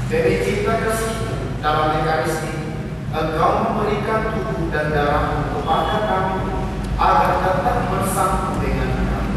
Demi cinta kasih dalam Ekaristi, Engkau memberikan tubuh dan darah kepada kami agar tetap bersama dengan kami.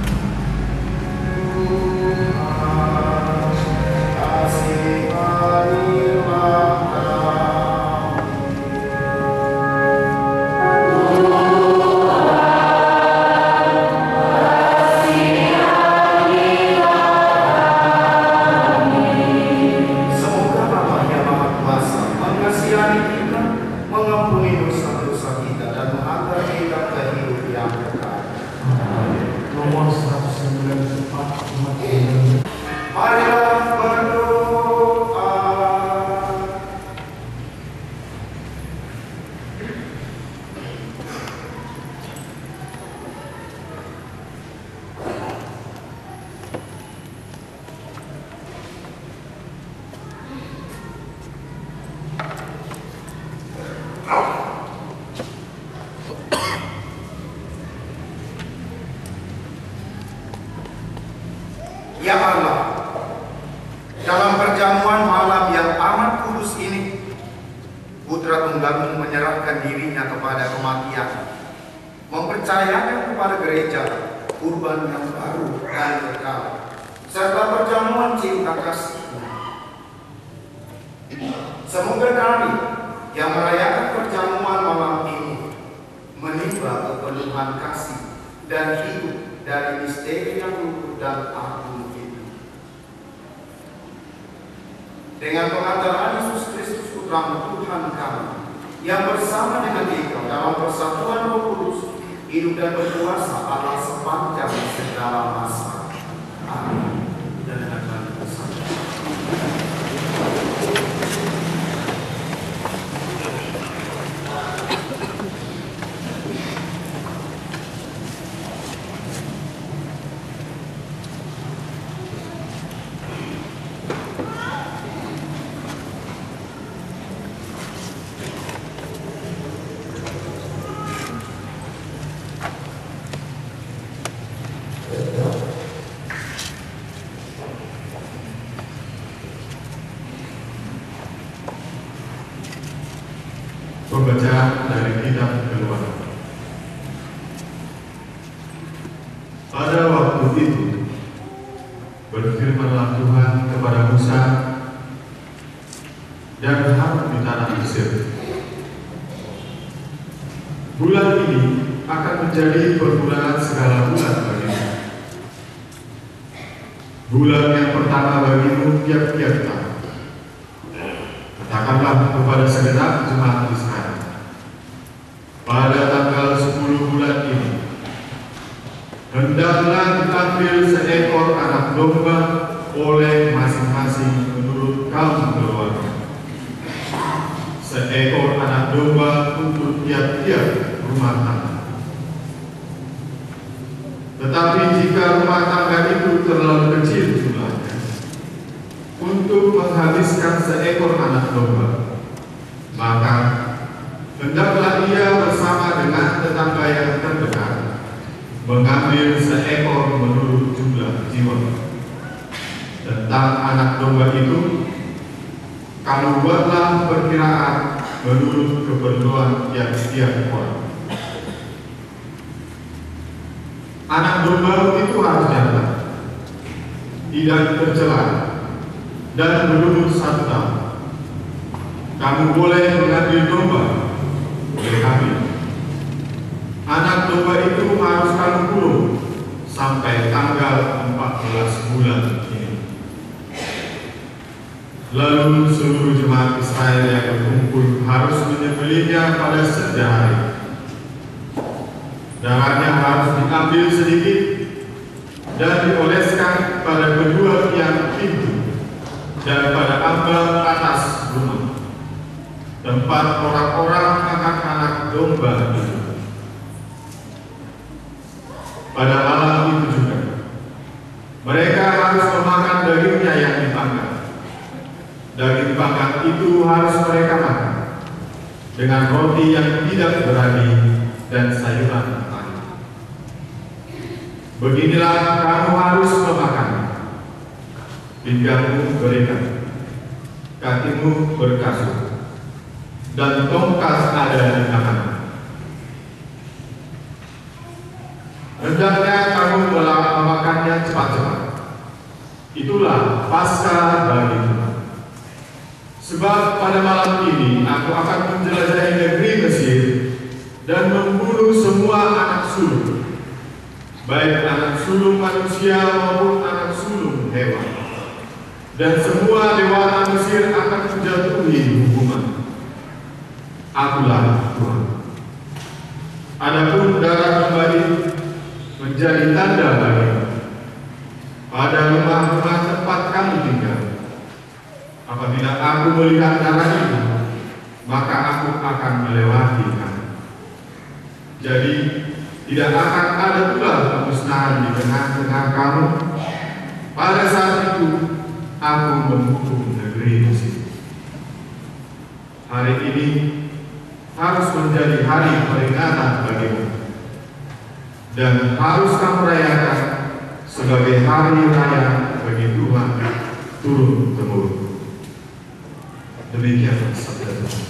Ya Allah, dalam perjamuan malam yang amat kudus ini, Putra Tunggal menyerahkan dirinya kepada kematian, mempercayakan kepada gereja kurban yang baru dan kekal, serta perjamuan cinta kasih. Semoga kami yang merayakan perjamuan malam ini menimba kepenuhan kasih dan hidup dari misteri yang luhur dan agung. Dengan pengantaran Yesus Kristus Putra Tuhan kami, yang bersama dengan Engkau dalam persatuan Roh Kudus, hidup dan berkuasa Allah sepanjang segala masa. Amin. Dan dengan bersama. Pembacaan dari kitab Keluaran. Pada waktu itu berfirmanlah Tuhan kepada Musa dan Harun di tanah Mesir. Bulan ini akan menjadi perbudakan segala bulan bagimu. Bulan yang pertama bagimu tiap-tiap tahun. Katakanlah kepada segenap jemaat Israel, pada tanggal 10 bulan ini hendaklah diambil seekor anak domba oleh masing-masing menurut kaum keluarga, seekor anak domba untuk tiap-tiap rumah tangga. Tetapi jika rumah tangga itu terlalu kecil jumlahnya untuk menghabiskan seekor anak domba, maka hendaklah ia bersama dengan tetangga yang terdekat mengambil seekor menurut jumlah jiwa. Tentang anak domba itu, kamu buatlah perkiraan menurut keperluan tiap-tiap orang. Anak domba itu harus jantan, tidak tercela, dan berumur 1 tahun. Kamu boleh mengambil domba, boleh kambing. Anak domba itu harus kamu kurung sampai tanggal 14 bulan ini. Lalu seluruh jemaat Israel yang berkumpul harus menyembelihnya pada setiap hari. Darahnya harus diambil sedikit dan dioleskan pada kedua tiang pintu dan pada ambang atas rumah, tempat orang-orang anak-anak domba itu. Pada malam itu juga mereka harus memakan dagingnya yang dipanggang. Daging panggang itu harus mereka makan dengan roti yang tidak berani dan sayuran pahit. Beginilah kamu harus memakan. Pinggangmu berikan. kakimu berkasut, dan tongkat ada di tanganmu. Hendaknya kamu memakannya cepat-cepat. Itulah Paskah bagi Tuhan. Sebab pada malam ini aku akan menjelajahi negeri Mesir dan membunuh semua anak sulung, baik anak sulung manusia maupun anak sulung hewan. Dan semua dewata Mesir akan menjatuhi hukuman. Akulah Tuhan. Adapun darah kembali menjadi tanda bagimu pada rumah-rumah tempat kamu tinggal. Apabila aku melihat darah itu, maka aku akan melewati kamu. Jadi tidak akan ada pula pemusnahan di tengah-tengah kamu. Pada saat itu aku menghukum negeri Mesir. Hari ini harus menjadi hari peringatan bagimu, dan harus kamu rayakan sebagai hari raya bagi Tuhan turun-temurun. Demikian sabda Tuhan.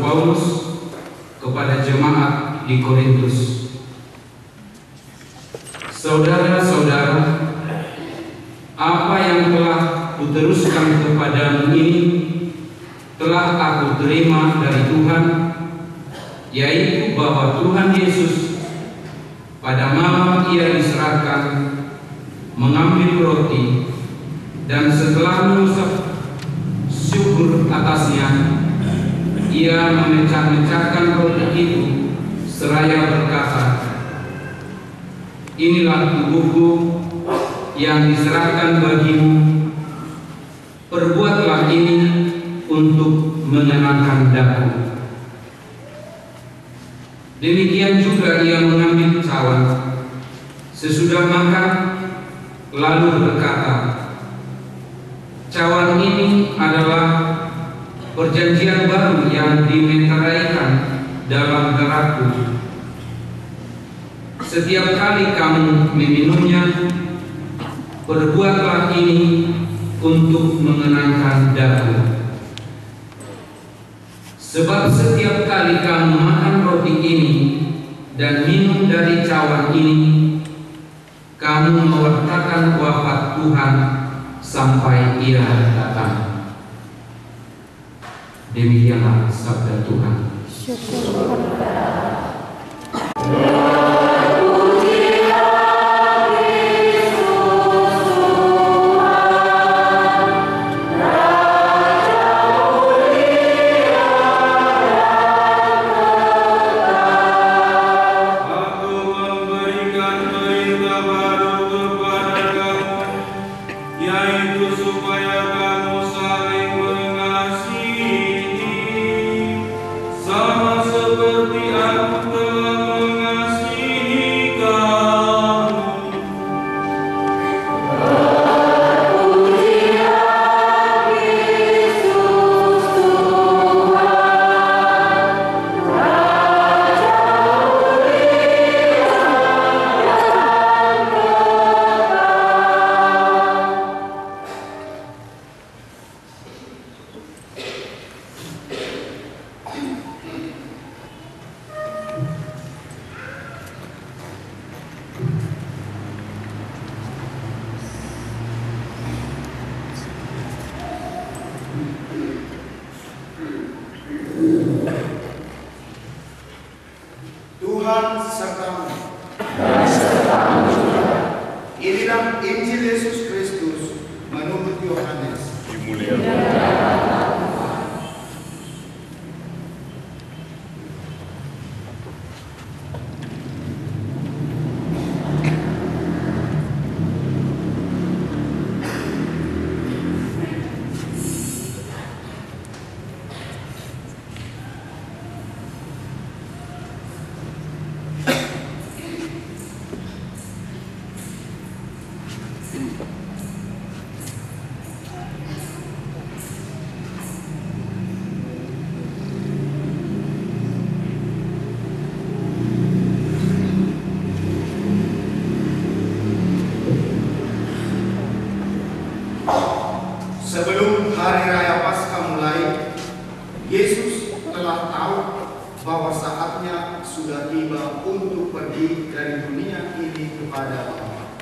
Paulus kepada jemaat di Korintus. Saudara-saudara, apa yang telah kuteruskan kepadamu ini telah aku terima dari Tuhan, yaitu bahwa Tuhan Yesus pada malam Ia diserahkan mengambil roti, dan setelah mengucap syukur atasnya, Ia memecah-mecahkan roti itu seraya berkata, "Inilah tubuhku yang diserahkan bagimu, perbuatlah ini untuk menyenangkan daku." Demikian juga Ia mengambil cawan sesudah makan, lalu berkata, "Cawan ini adalah perjanjian baru yang dimeteraikan dalam darahku. Setiap kali kamu meminumnya, perbuatlah ini untuk mengenangkan daku. Sebab setiap kali kamu makan roti ini dan minum dari cawan ini, kamu mewartakan wafat Tuhan sampai Ia datang." Demikianlah sabda Tuhan. Tuhan sertamu. Inilah Injil Yesus Kristus menurut Yohanes. Sebelum hari raya Paskah mulai, Yesus telah tahu bahwa saatnya sudah tiba untuk pergi dari dunia ini kepada Bapa.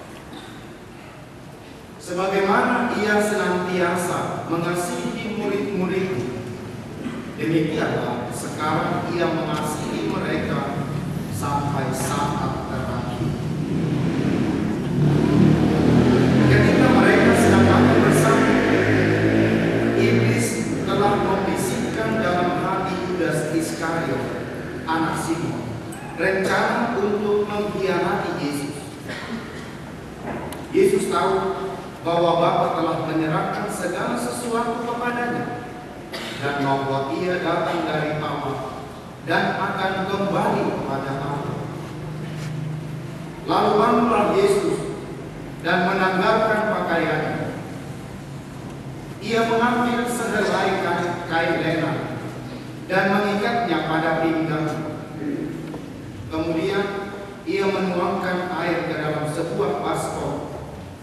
Sebagaimana Ia senantiasa mengasihi murid-murid-Nya, demikianlah sekarang Ia mengasihi mereka sampai saat terakhir. Ketika mereka sedang makan bersama, iblis telah membisikkan dalam hati Yudas Iskariot, anak Simon, rencana untuk mengkhianati Yesus. Yesus tahu bahwa Bapa telah menyerahkan segala sesuatu kepadanya dan bahwa Ia datang dari Allah dan akan kembali kepada Allah. Lalu bangunlah Yesus dan menanggalkan pakaiannya. Ia mengambil sehelai kain lena dan mengikatnya pada pinggangnya. Kemudian Ia menuangkan air ke dalam sebuah baskom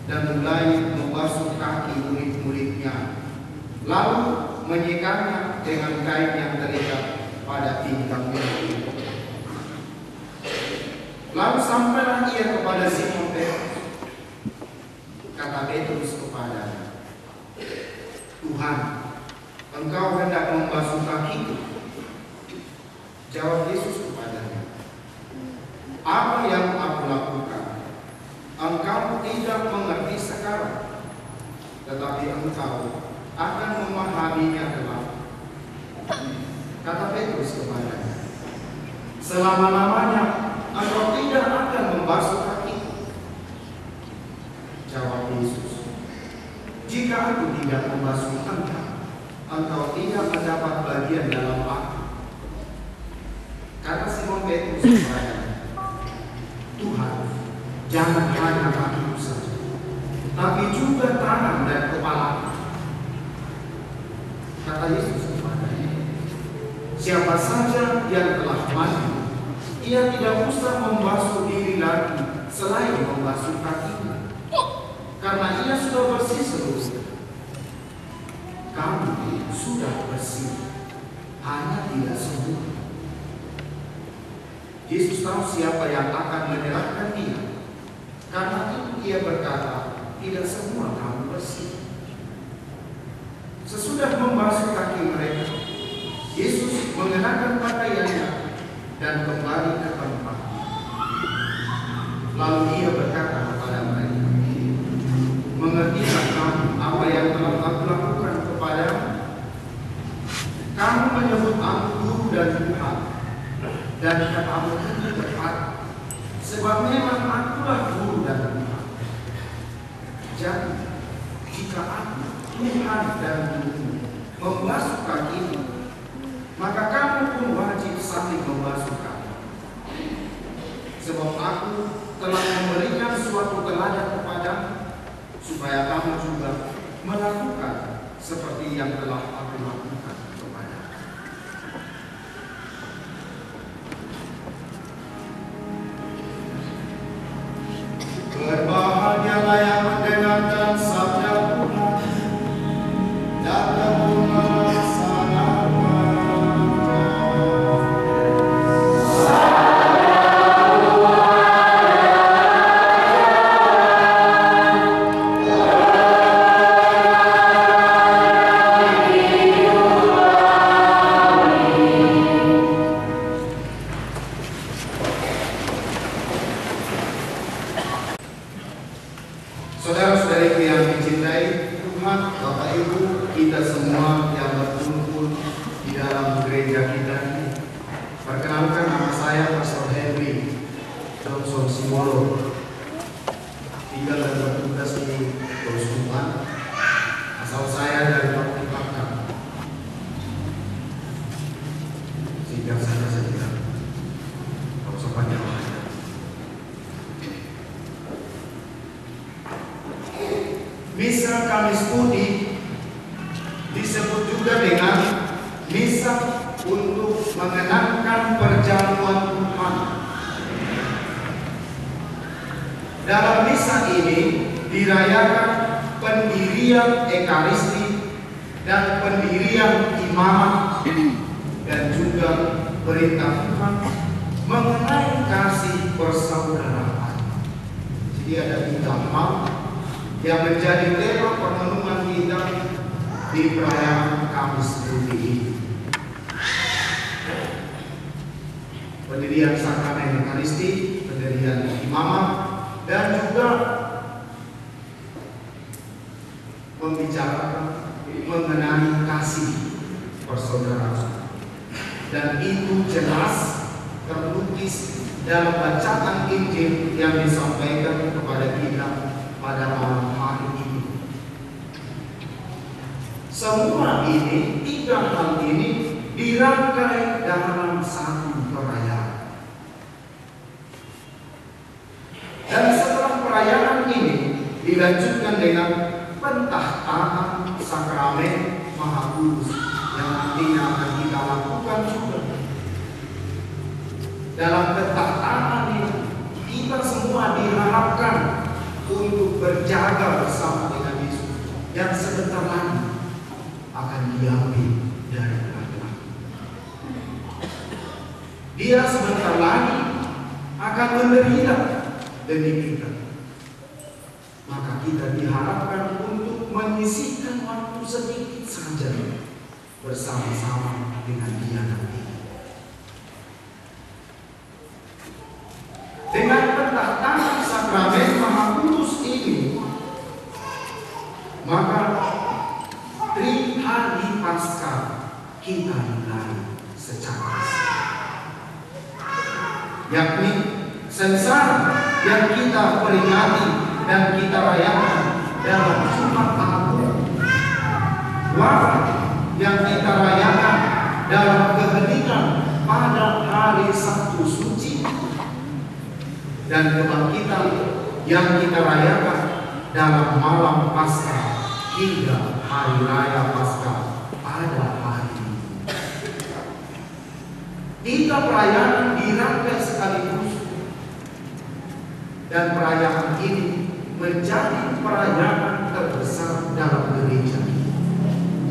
dan mulai membasuh kaki murid-muridnya, lalu menyikamnya dengan kain yang terikat pada Lalu sampailah ia kepada Simon Petrus. Kata Petrus kepadanya, Tuhan, Engkau hendak membasuh kakiku? Jawab Yesus kepadanya, apa yang aku lakukan engkau tidak mengerti sekarang, tetapi engkau akan memahaminya kelak. Kata Petrus kepadanya, selama-lamanya engkau tidak akan membasuh kakiku. Jawab Yesus, jika aku tidak membasuh engkau tidak mendapat bagian dalam aku. Kata Simon Petrus kepadanya, Tuhan, jangan hanya kakiku saja, tapi juga tangan dan kepala. Kata Yesus kepadanya, siapa saja yang telah mandi, ia tidak usah membasuh diri lagi selain membasuh kakinya, karena ia sudah bersih seluruhnya. Kamu sudah bersih, hanya tidak semua. Yesus tahu siapa yang akan menyerahkan dia. Karena itu ia berkata, tidak semua kamu bersih. Sesudah membasuh kaki mereka, Yesus mengenakan pakaiannya dan kembali ke tempat. Lalu ia berkata kepada mereka, mengertikah kamu apa yang telah aku lakukan kepadamu? Kamu menyebut aku Guru dan Tuhan, dan katamu itu tepat, sebab memang akulah Guru dan Tuhan. Jadi, jika aku, Tuhan dan Guru, membasuh kakimu, maka kamu pun wajib saling membasuh kaki. Sebab aku telah memberikan suatu teladan kepadamu, supaya kamu juga melakukan seperti yang telah aku lakukan kepadamu. Berbahagialah yang mendengarkan sabda Tuhan dan melaksanakannya. Saudara-saudariku yang dicintai Tuhan, Bapak Ibu, kita semua yang berkumpul di dalam gereja kita ini. Perkenalkan, nama saya Pastor Henry Johnson Simolo, tinggal dan bertugas di Keuskupan. Asal saya dari Pakulipakan. Singkat saja saya kira, kalau sepanjang Misa Kamis Putih disebut juga dengan misa untuk mengenangkan perjamuan Tuhan. Dalam misa ini dirayakan pendirian Ekaristi dan pendirian imamat dan juga perintah Tuhan mengenai kasih persaudaraan. Jadi ada 3 hal yang menjadi tema permenungan kita di perayaan Kamis Putih ini. Pendirian sakramen Ekaristi, pendirian imamat, dan juga membicarakan mengenai kasih persaudaraan. Dan itu jelas terlukis dalam bacaan Injil yang disampaikan kepada kita pada malam hari ini. Semua ini, 3 hal ini dirangkai dalam satu perayaan. Dan setelah perayaan ini dilanjutkan dengan pentahtaan sakramen Maha Kudus yang nantinya akan kita lakukan juga. Dalam pentahtaan ini kita semua diharapkan untuk berjaga bersama dengan Yesus yang sebentar lagi akan diambil dari tengah-tengah. Dia sebentar lagi akan menderita demi kita. Maka kita diharapkan untuk menyisihkan waktu sedikit saja bersama-sama dengan Dia nanti. Dengan pendaftaran sakramen Maha Kudus ini, maka Tri Hari Paskah kita mulai secara yakni sensara yang kita peringati dan kita rayakan dalam Jumat Agung, wafat yang kita rayakan dalam kehendak pada hari Sabtu Suci, dan kebangkitan yang kita rayakan dalam malam Paskah hingga hari raya Paskah pada hari ini. Kita perayaan dirangkai sekaligus, dan perayaan ini menjadi perayaan terbesar dalam gereja,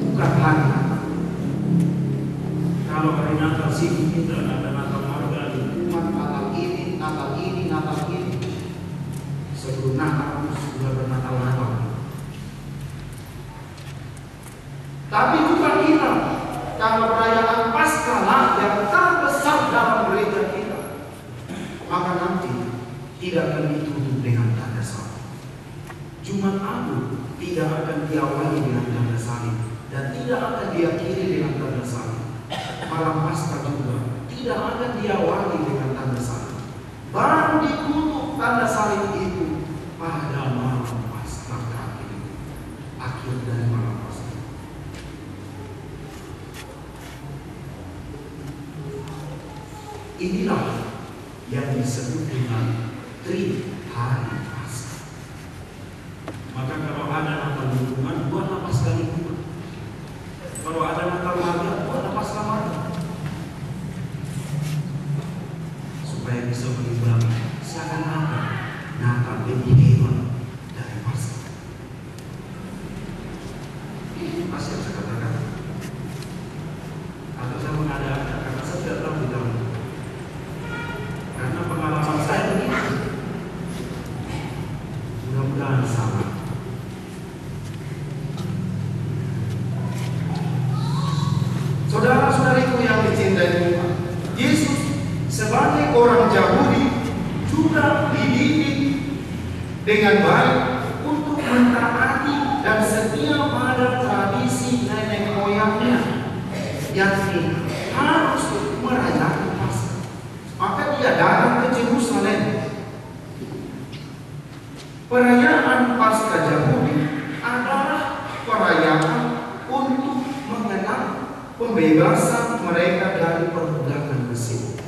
bukan hari Natal. Kalau hari Natal sih kita ada Natal marga, umat Natal ini, Natal ini, Natal ini. Sebelum Natal sudah bernatal-natal. Tapi bukan kita. Kalau perayaan Paskah lah yang terbesar dalam gereja kita, maka nanti tidak akan ditutup dengan tanda salib. Jumat Agung tidak akan diawali dengan tanda salib dan tidak akan diakhiri dengan tanda salib. Malam Paskah juga tidak akan diawali dengan tanda salib. Baru ditutup tanda salib itu pada malam Paskah akhir dari malam Paskah. Inilah yang disebut dengan Tri Hari Paskah. Maka kalau ada Natal lingkungan, buatlah Paskah lingkungan. Kalau ada Natal marga, buatlah Paskah marga. Supaya bisa mengimbangi seakan-akan Natal lebih hebat dari Paskah. Ini pasti yang saya katakan. Atau saya mengada-ada karena saya tidak tahu di dalam. Karena pengalaman saya ini mudah-mudahan sama. Saudara-saudariku yang dicintai Tuhan, Yesus sebagai orang Yahudi juga dididik dengan baik untuk mentaati dan setia pada tradisi nenek moyangnya, yakni harus merayakan Paskah. Maka dia datang ke Yerusalem. Perayaan Paskah Yahudi adalah perayaan untuk mengenang pembebasan mereka dari perbudakan Mesir.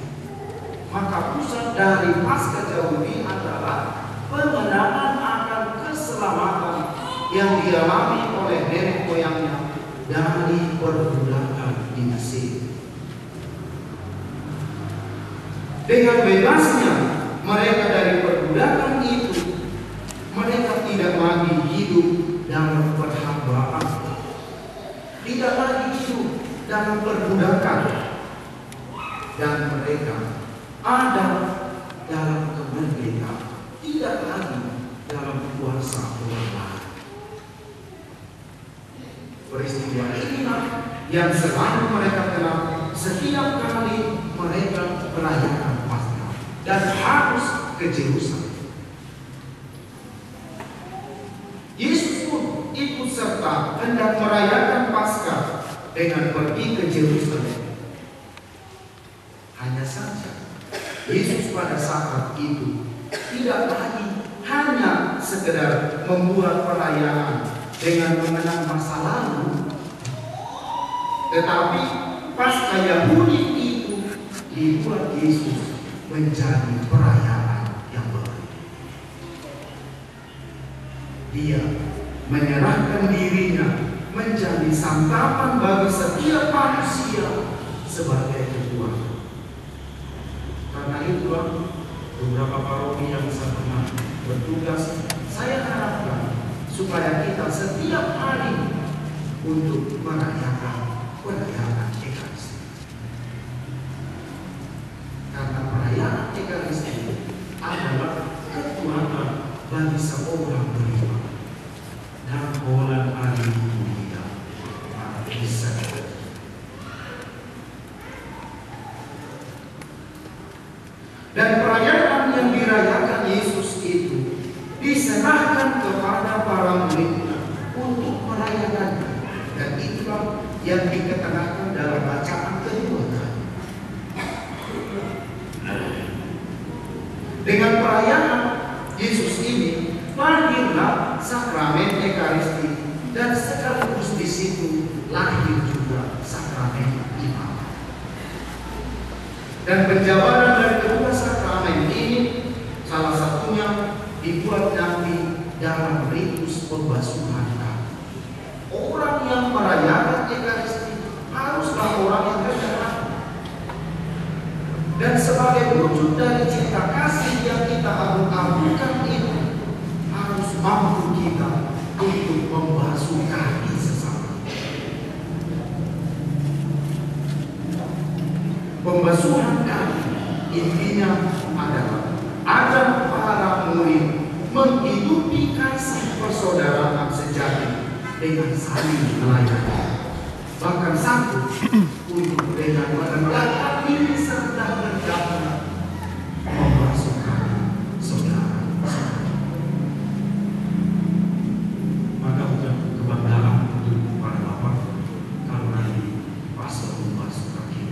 Maka pusat dari Paskah Yahudi adalah pengenangan akan keselamatan yang dialami oleh nenek moyangnya dari perbudakan di Mesir. Dengan bebasnya mereka dari perbudakan itu, mereka tidak lagi hidup dalam perhambaan, tidak lagi hidup dalam perbudakan, dan mereka ada dalam kemerdekaan, tidak lagi dalam kuasa orang lain. Peristiwa inilah yang selalu mereka kenal setiap kali mereka merayakan Paskah dan harus ke Yerusalem. Yesus pun ikut serta hendak merayakan Paskah dengan pergi ke Yerusalem. Hanya saja Yesus pada saat itu tidak lagi hanya sekedar membuat perayaan dengan mengenang masa lalu, tetapi Paskah Yahudi itu dibuat Yesus menjadi perayaan yang baru. Dia menyerahkan dirinya menjadi santapan bagi setiap manusia sebagai ketua. Karena itulah beberapa paroki yang saya pernah bertugas, saya harapkan supaya kita setiap hari untuk merayakan perayaan Ekaristi. Karena perayaan Ekaristi bagi seorang beriman. Dan bulan hari mulia bisa. Dan perayaan yang dirayakan Yesus itu diserahkan kepada para murid untuk merayakannya. Dan itulah yang diketengahkan dalam bacaan kedua kali. Dengan perayaan Yesus ini lahirlah sakramen Ekaristi, dan sekaligus di situ lahir juga sakramen iman. Dan penjabaran dari kedua sakramen ini salah satunya dibuat nanti dalam ritus pembasuhan kaki. Orang yang merayakan Ekaristi haruslah orang yang berjalan. Dan sebagai wujud dari cinta kasih yang kita agung-agungkan itu, harus mampu kita untuk membasuh kaki sesama. Pembasuhan kaki intinya adalah agar para murid menghidupi kasih persaudaraan sejati dengan saling melayani. Bahkan sanggup untuk dengan merendahkan diri serta berdamai membasuh kaki saudara-saudara. Maka bukan kebanggaan untuk para bapak kalau nanti pastor membasuh kaki.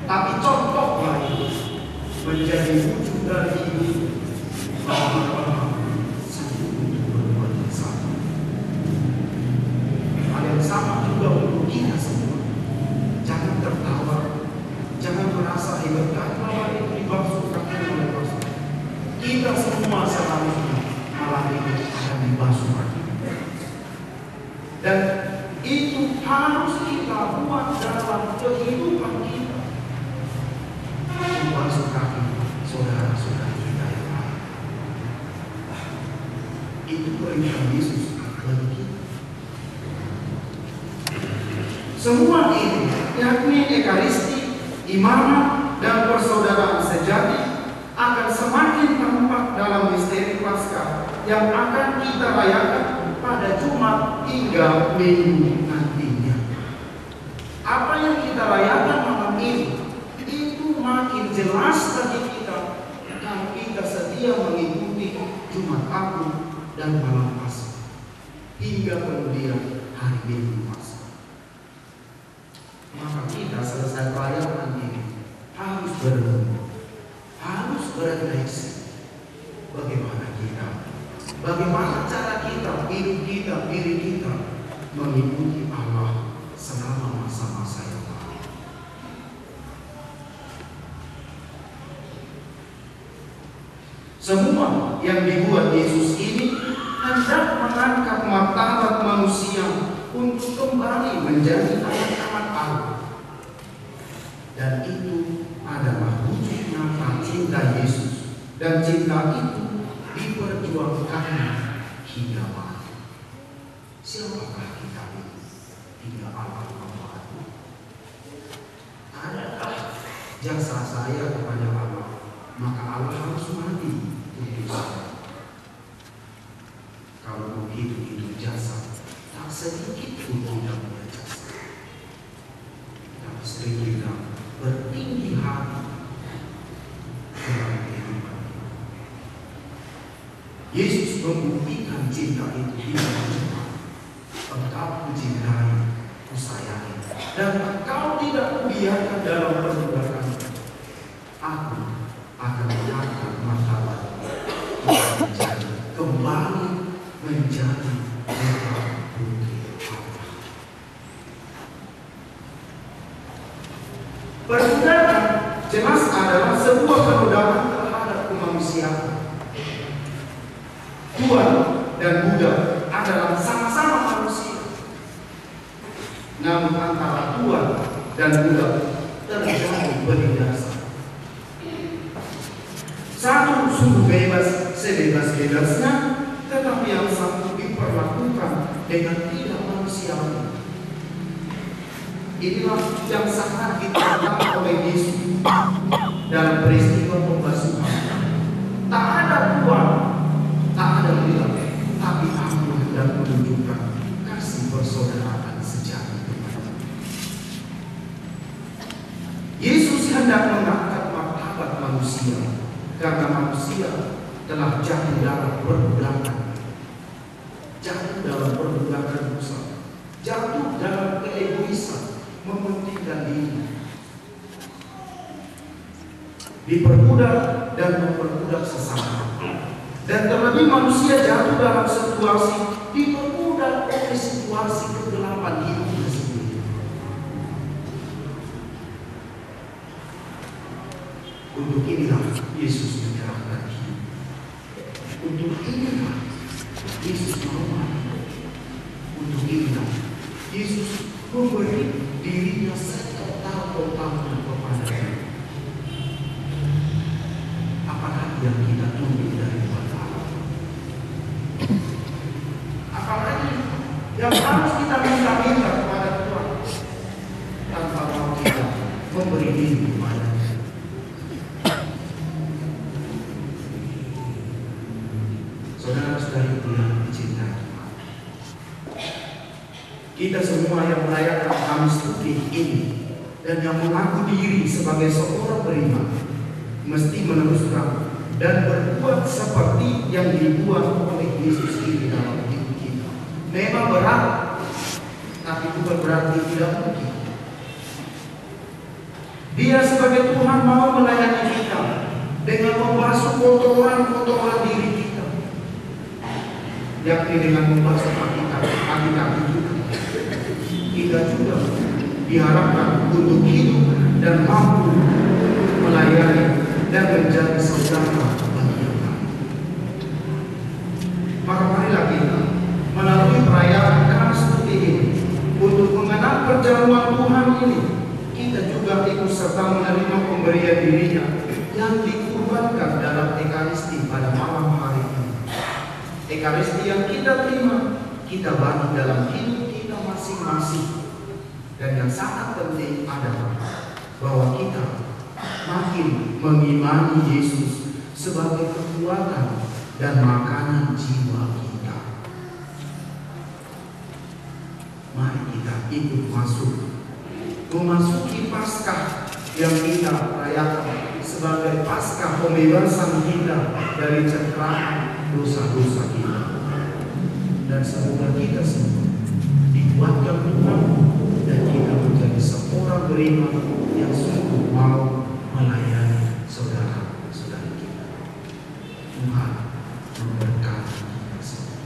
Tapi contohlah itu menjadi wujud dari hidup bahwa sanggup untuk berbuat yang sama. Hal yang sama juga untuk kita semua. Jangan tertawa, jangan merasa hebat karena itu dibasuh kaki oleh Rasul. Kita semua seharusnya malam ini akan dibasuh kaki. Dan itu harus kita buat dalam kehidupan kita. Membasuh kaki saudara-saudara kita yang lain. Itu perintah Yesus bagi kita. Semua ini, yakni Ekaristi, imamat, dan persaudaraan sejati, akan semakin tampak dalam misteri Paskah yang akan kita rayakan pada Jumat hingga Minggu nantinya. Apa yang kita rayakan malam ini itu makin jelas bagi kita kalau kita setia mengikuti Jumat Agung dan malam Paskah hingga kemudian hari Minggu Paskah. Maka kita selesai perayaan ini harus berenung, harus berefleksi bagaimana cara kita, hidup kita, diri kita mengikuti Allah selama masa-masa yang lalu. Semua yang dibuat Yesus ini hendak mengangkat martabat manusia untuk kembali menjadi anak-anak Allah. Dan itu adalah wujud nyata cinta Yesus, dan cinta itu diperjuangkannya hingga mati. Siapakah kita ini hingga Allah membantu? Adakah jasa saya kepada Allah, maka Allah harus mati untuk saya? Kalau begitu hidup jasa, tak sedikit pun tidak punya jasa. Tak sering kita bertinggi hati dalam kehidupan. Yesus membuktikan cinta itu di dalam Jumat. Engkau kucintai, kusayangi, dan engkau tidak kubiarkan dalam perbuatan. Aku akan mengangkat martabat kembali menjadi putra putri Allah. Perbudakan jelas adalah sebuah perbudakan terhadap kemanusiaan. Tuhan dan budak adalah sama-sama manusia. Namun antara Tuhan dan budak terjadi penindasan. Satu sungguh bebas sebebas-bebasnya, tetapi yang satu diperlakukan dengan tidak manusiawi. Inilah yang sangat ditantang oleh Yesus dalam peristiwa pembasuhan. Tak ada Tuhan hendak mengangkat martabat manusia karena manusia telah jatuh dalam perbudakan, jatuh dalam perbudakan dosa, jatuh dalam keegoisan, mementingkan diri, diperbudak dan memperbudak sesama. Dan terlebih manusia jatuh dalam situasi diperbudak oleh situasi kegelapan hidupnya sendiri. Untuk inilah Yesus menyerahkan hidup. Untuk inilah Yesus mau mati. Untuk inilah Yesus memberi dirinya setotal-totalnya kepada kita. Apakah yang kita tunggu dari Allah? Apalagi yang harus kita minta-minta kepada Tuhan tanpa mau kita memberi diri kepada Dia? Saudara-saudari yang dicintai Tuhan, kita semua yang merayakan Kamis Putih ini dan yang mengaku diri sebagai seorang beriman mesti meneruskan dan berbuat seperti yang dibuat oleh Yesus ini dalam hidup kita. Memang berat, tapi bukan berarti tidak mungkin. Dia sebagai Tuhan mau melayani kita dengan membasuh kotoran-kotoran diri kita, yakni dengan membasuh kaki-kaki kita. Kita juga diharapkan untuk hidup dan mampu melayani dan menjadi saudara bagi yang lain. Maka marilah kita melalui perayaan Kamis Putih ini untuk mengenal perjamuan Tuhan ini, kita juga ikut serta menerima pemberian dirinya yang dikurbankan dalam Ekaristi pada malam hari ini. Ekaristi yang kita terima, kita bagi dalam hidup kita masing-masing. Dan yang sangat penting adalah bahwa kita makin mengimani Yesus sebagai kekuatan dan makanan jiwa kita. Mari kita ikut memasuki Paskah yang kita rayakan sebagai Paskah pembebasan kita dari cengkraman dosa-dosa kita. Dan semoga kita semua dikuatkan Tuhan dan kita menjadi seorang beriman yang sungguh mau melayani saudara-saudari kita. Tuhan memberkati kita semua.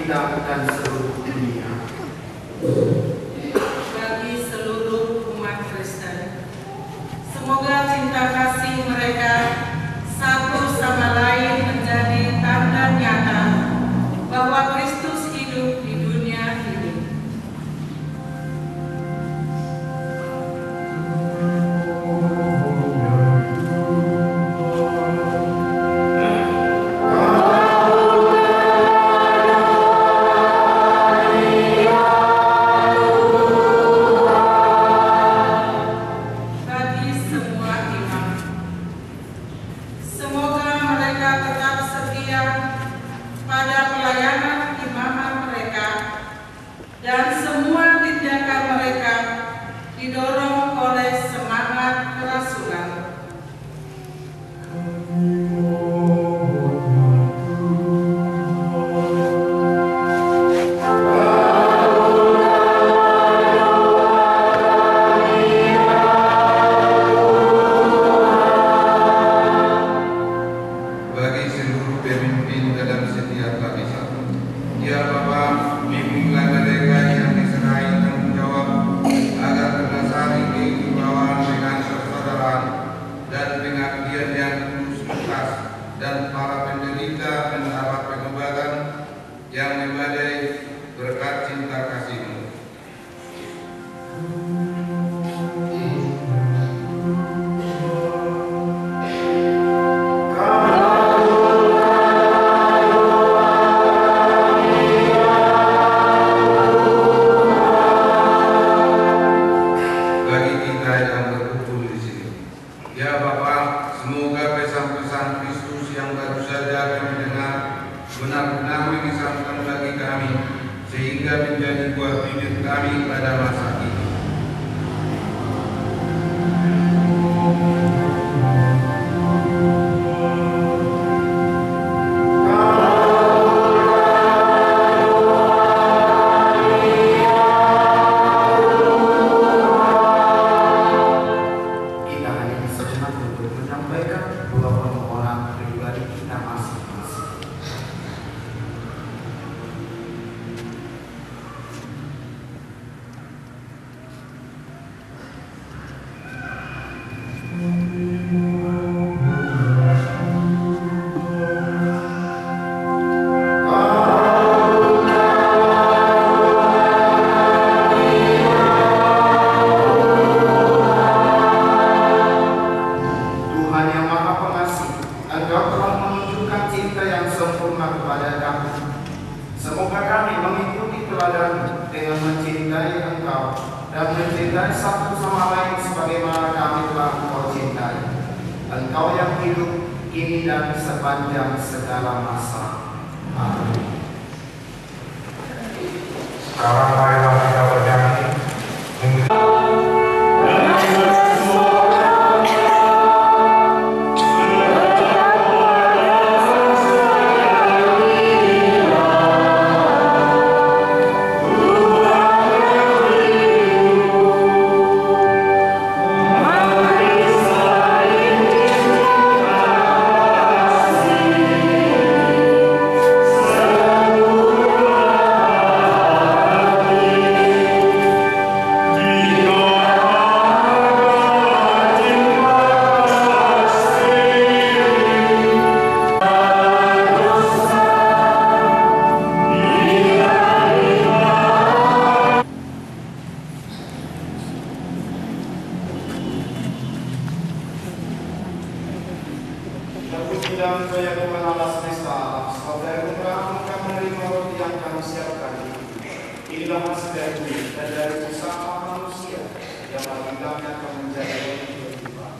kita dan seluruh dunia. Bagi seluruh umat Kristen, semoga cinta kasih mereka satu sama lain menjadi tanda nyata bahwa Kristus hidup di dunia ini. Bagi semua imam, semoga mereka tetap setia pada pelayanan imaman mereka dan semua tindakan mereka didorong oleh semangat kerasulan. Bagi seluruh pemimpin dalam setiap lapisan, ya Bapa, bimbinglah mereka yang diserahi tanggung jawab agar berdasari kewibawaan dengan persaudaraan dan pengabdian yang tulus ikhlas, dan para penderita mendapat pengobatan yang memadai berkat cinta kasih-Mu. Bagi kita yang berkumpul di sini, ya Bapa, semoga pesan-pesan Kristus yang baru saja kami dengar benar-benar mengesankan bagi kami, sehingga menjadi buah bibir kami pada masa ini. Kita hanya sejenak untuk menyampaikan dua permohonan pribadi kita masing-masing. Tuhan yang Maha Pengasih, Engkau telah menunjukkan cinta yang sempurna kepada kami. Semoga kami mengikuti teladan dengan mencintai Engkau dan mencintai satu sama lain sebagaimana kami telah Engkau cintai. Engkau yang hidup kini dan sepanjang segala masa. Amin. Sekarang marilah kita bernyanyi. Terpuji dan jaya Tuhan Allah semesta alam, saudara Tuhan akan menerima roti yang kami siapkan ini. Inilah hasil dari bumi dan dari usaha manusia yang bagi kami akan menjadi roti kehidupan.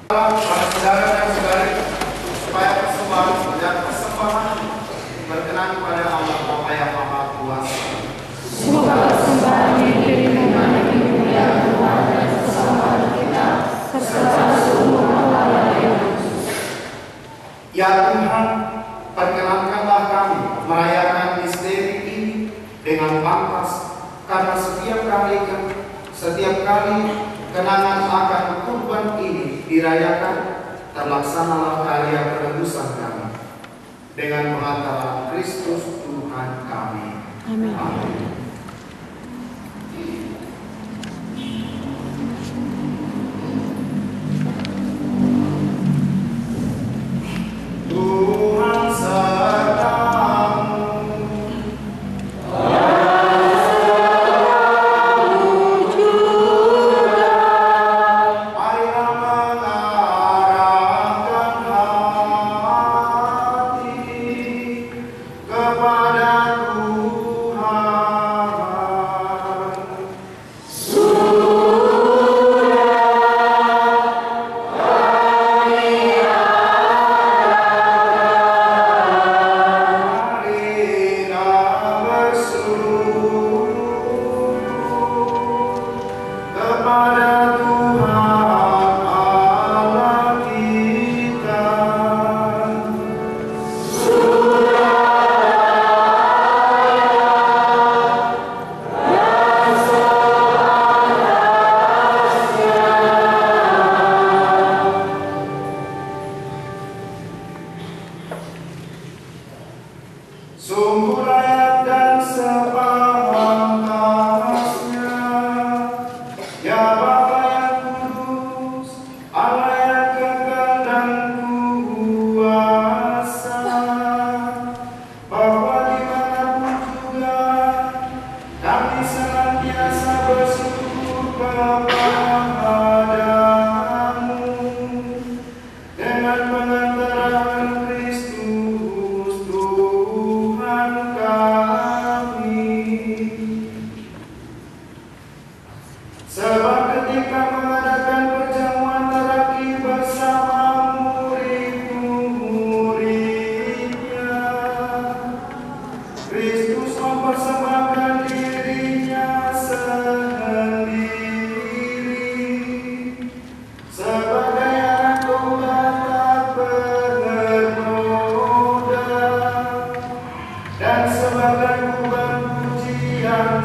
Para saudara dan saudari, supaya persembahan dan persembahan berkenan kepada Allah Bapa yang Maha Kuasa. Semoga persembahan yang diterima dari mulia Tuhan dan persembahan kita serta seluruh Allah yang kudus. Ya Tuhan, perkenankanlah kami merayakan misteri ini dengan pantas, karena setiap kali kenangan akan kurban ini dirayakan, terlaksanalah karya penebusan kami dengan pengantaran Kristus Tuhan kami. Amin. Amin. Tuhan sertamu. Kepada Tuhan.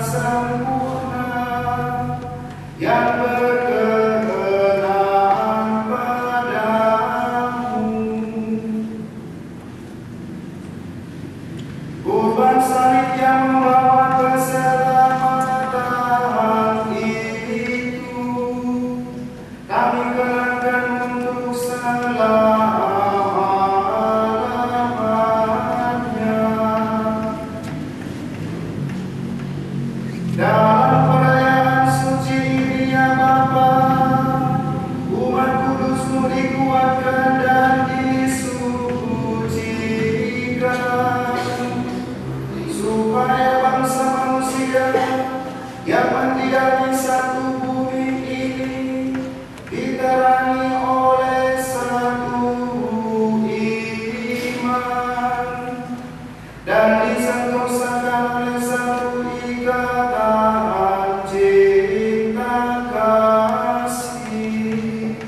sempurna yang berkenan padamu. Kurban salib yang membawa keselamatan itu kami kenakan untuk selama-lamanya. Dalam perayaan suci ini ya Bapa, umat kudus-Mu dikuatkan dan disucikan, supaya bangsa manusia yang mendiami satu bumi ini diterangi oleh satu iman dan disentuhkan oleh satu ikatan cinta kasih.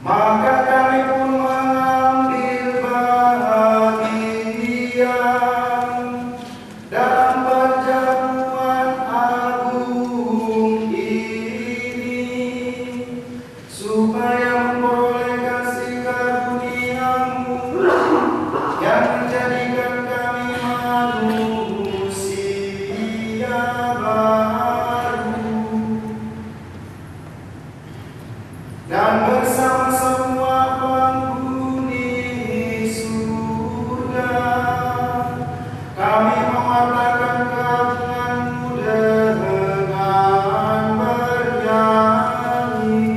Maka kami pun mengambil bagian dalam perjamuan agung ini, supaya memperoleh kasih karunia-Mu yang menjadikan kami manusia baru, dan bersama semua penghuni surga kami mewartakan keagungan-Mu dengan bernyanyi.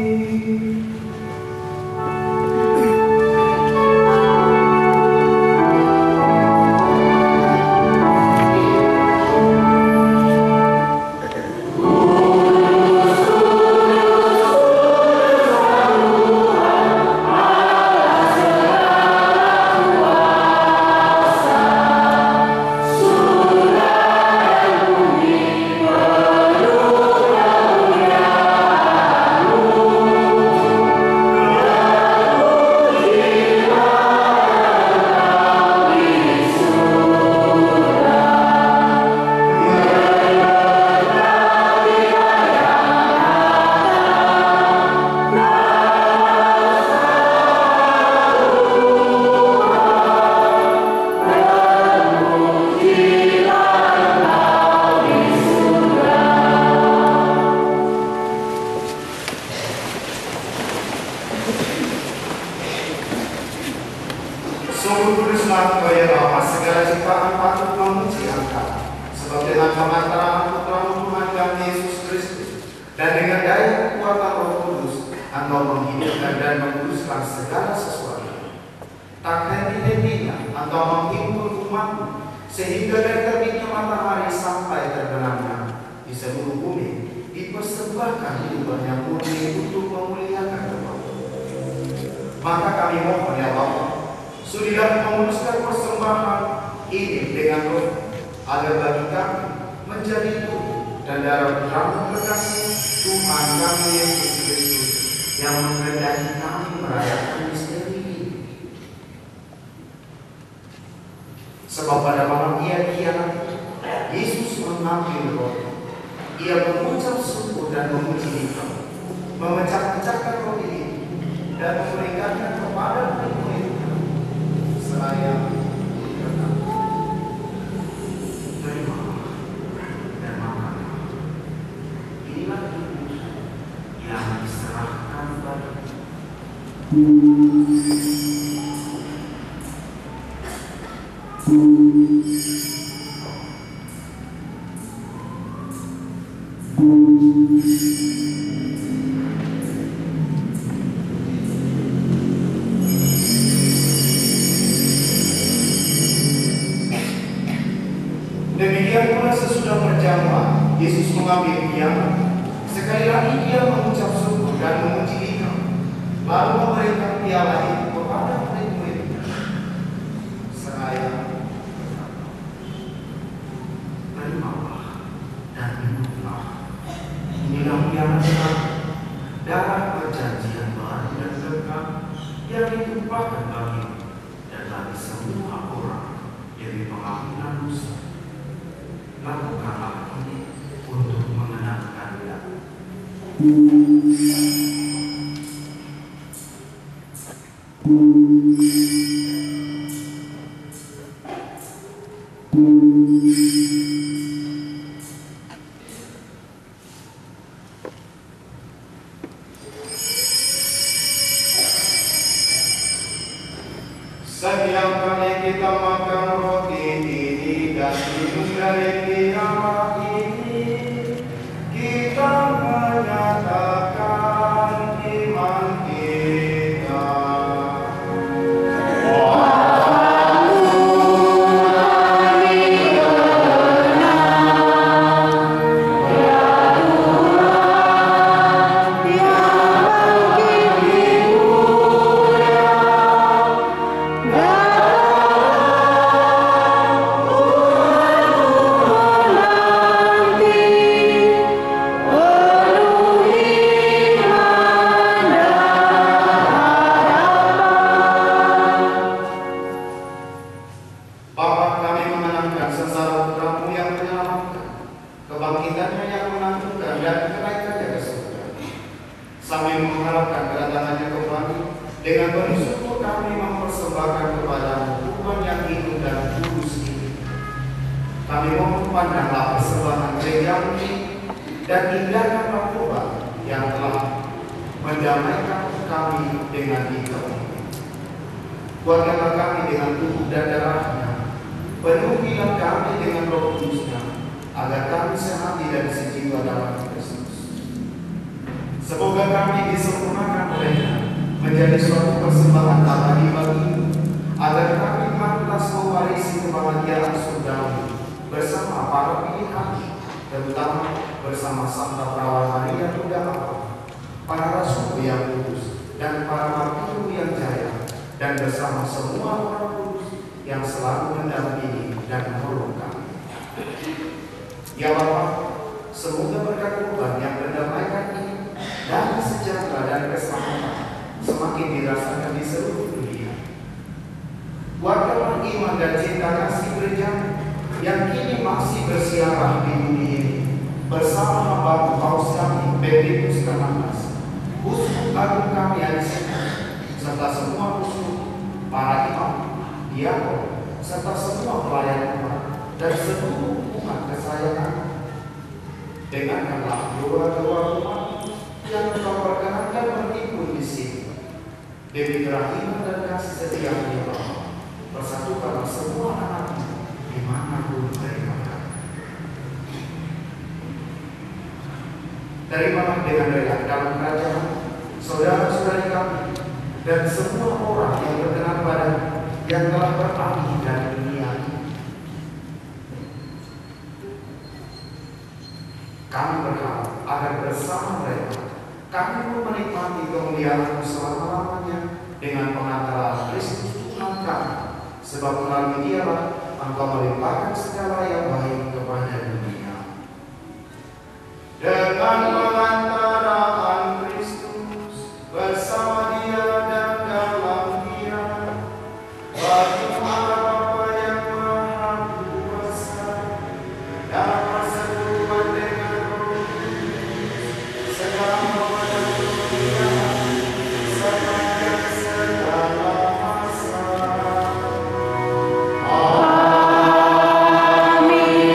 Sungguh kuduslah Engkau ya Bapa, segala ciptaan patut memuji Engkau, sebab dengan pengantaran Putra-Mu Tuhan kami Yesus Kristus dan dengan daya kekuatan Roh Kudus Engkau menghidupkan dan menguduskan segala sesuatu. Tak henti-hentinya Engkau menghimpun umat-Mu sehingga dari terbitnya matahari sampai terbenamnya di seluruh bumi dipersembahkan hidupan yang murni untuk memuliakan Engkau. Maka kami mohon ya Bapa, sudilah menguruskan persembahan ini dengan roh, agar bagi kami menjadi tubuh dan darah Putra-Mu terkasih Tuhan kami Yesus Kristus yang menghendaki kami merayakan misteri ini. Sebab pada malam Ia dikhianati, Yesus mengambil roti. Ia mengucap syukur dan memuji Engkau, memecah-pecahkan roti ini dan memberikannya kepada murid-murid-Nya. Seraya berkata, "Terimalah dan makanlah. Inilah tubuh yang diserahkan bagimu." Demikian pula sesudah perjamuan, Yesus mengambil piala. Sekali lagi Dia mengucap syukur dan memuji Engkau, lalu memberikan piala itu kepada murid-murid-Nya. Seraya berkata, "Terimalah dan minumlah. Inilah piala darah perjanjian baru dan kekal yang ditumpahkan bagimu dan bagi semua orang demi pengampunan dosa. Setiap kali kita makan roti ini dan minum dari kiamat ini, kita menyatakan iman kita. Bapa, kami mengenangkan sengsara Putra-Mu yang menyelamatkan, kebangkitannya yang menentukan dan kenaikannya ke surga. Sambil mengharapkan kedatangannya kembali, dengan penuh syukur kami mempersembahkan kepada-Mu Tuhan yang hidup dan kudus ini. Kami mohon pandanglah persembahan gereja ini dan indahkan narkoba yang telah mendamaikan kami dengan Engkau. Kuatkanlah kami dengan tubuh dan darah-Nya, penuhilah kami dengan Roh Kudus-Nya, agar kami sehati dan sejiwa dalam Kristus. Semoga kami disempurnakan oleh-Nya menjadi suatu persembahan abadi bagi-Mu, agar kami pantas mewarisi kebahagiaan surgawi bersama para pilihan, terutama bersama Santa Perawan Maria Bunda Allah, para rasul yang kudus dan para martir yang jaya, dan bersama semua orang kudus yang selalu mendampingi dan menolong kami. Ya Bapa, semoga berkat Tuhan yang mendamaikan ini dan sejahtera dan keselamatan semakin dirasakan di seluruh dunia. Kuatkanlah iman dan cinta kasih gereja yang kini masih bersiarah di bumi ini bersama hamba Paus kami Benediktus XVI, Uskup Agung kami Alisena, serta semua uskup, para imam, diakon, serta semua pelayan umat dan seluruh umat kesayangan. Dengarkanlah doa-doa umat yang Engkau perkenankan berhimpun di sini. Demi kerahiman dan kasih setia-Mu, Bapa, persatukanlah semua anak-Mu dimanapun mereka berada. Terimalah dengan rela dalam kerajaan saudara-saudari kami dan semua orang yang berkenan pada yang telah beralih dari dunia ini. Kami berharap agar bersama mereka kami pun menikmati kemuliaan-Mu selama-lamanya dengan pengantaran Kristus Tuhan kami, sebab melalui Dialah Engkau melimpahkan segala yang baik kepada dunia. Dengan pengantaran Kristus bersama Dia dan dalam Dia, bagi Bapa yang Maha Kuasa, dalam persekutuan dengan Roh Kudus, segala pada dunia sepanjang segala masa. Amin.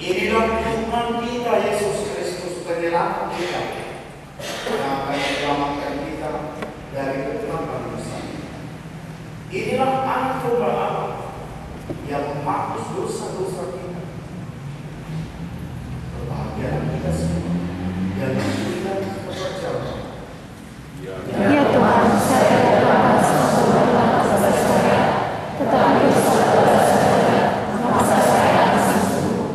Inilah Tuhan kita Yesus Kristus, penyelamat kita, yang akan menyelamatkan kita dari kegelapan dosa. Inilah Anak Domba Allah yang menghapus dosa-dosa kita. Berbahagialah kita semua yang sudah terpercaya. Ya Tuhan, saya datang sesungguhnya kepada saya, tetapi kepada saya, maka saya akan sembuh.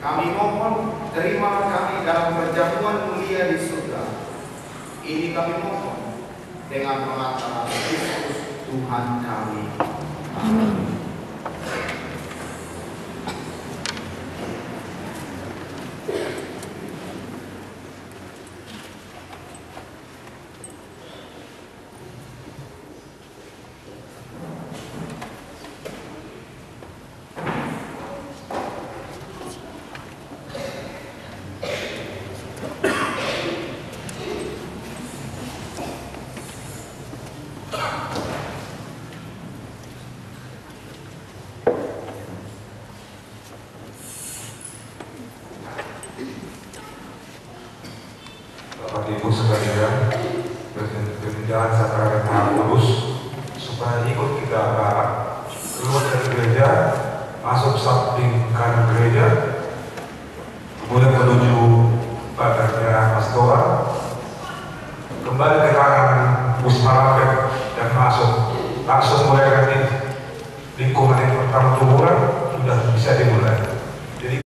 Kami mohon terimalah kami dalam perjamuan mulia di surga. Ini kami mohon dengan pengantaran Kristus Tuhan kami. Amin. Bapak Ibu sekalian, berjalan sakramen Maha Kudus supaya ikut kita keluar dari gereja, masuk samping kanan gereja, kemudian menuju badannya pastoral, kembali ke kanan Wismarapet dan masuk langsung mulai nanti lingkungan yang pertama kuburan sudah bisa dimulai.